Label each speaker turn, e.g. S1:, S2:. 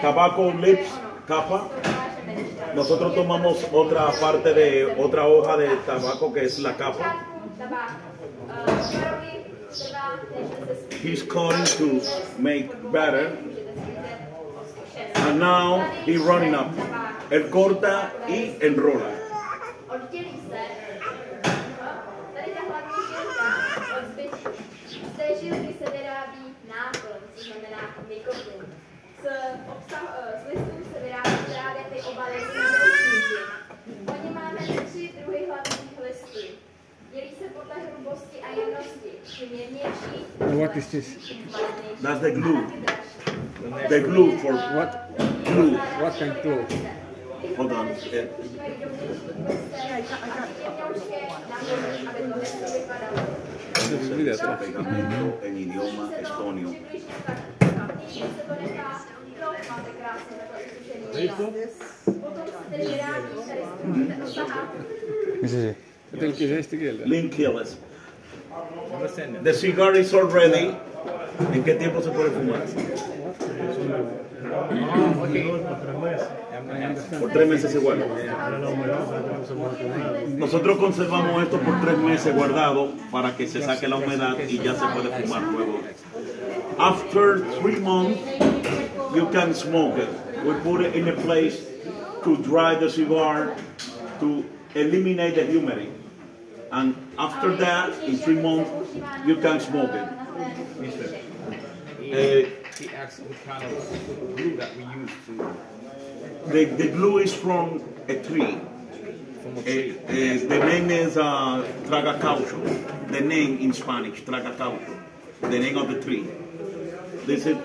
S1: tabaco lips, capa. Nosotros tomamos otra parte de otra hoja de tabaco que es la capa. He's cutting to make batter. And now he's running up. Él corta y enrola.
S2: Z listů se vyrábí ty obaly na doutníky. Oni máme 3 druhy hlavních listů. Dělí se podle hrubosti a jemnosti. Čím jemnější,
S3: What is this?
S1: That's the glue. The glue for
S3: What?
S1: glue.
S3: What kind of glue?
S1: Hold on. En idioma estonio.
S3: Mis asi? Tõlkis eesti keelde.
S1: Link Hills. The cigar is all ready. ¿En qué tiempo se puede fumar? Por 3 meses igual. Nosotros conservamos esto por 3 meses guardado para que se saque la humedad y ya se puede fumar luego. After 3 months, you can smoke it. We put it in a place to dry the cigar to eliminate the humidity. And after that, in 3 months, you can smoke it.
S4: He asked what kind of glue that we use to...
S1: The glue is from a tree.
S4: From a tree.
S1: The name is tragacaucho. The name in Spanish, tragacaucho. The name of the tree. This is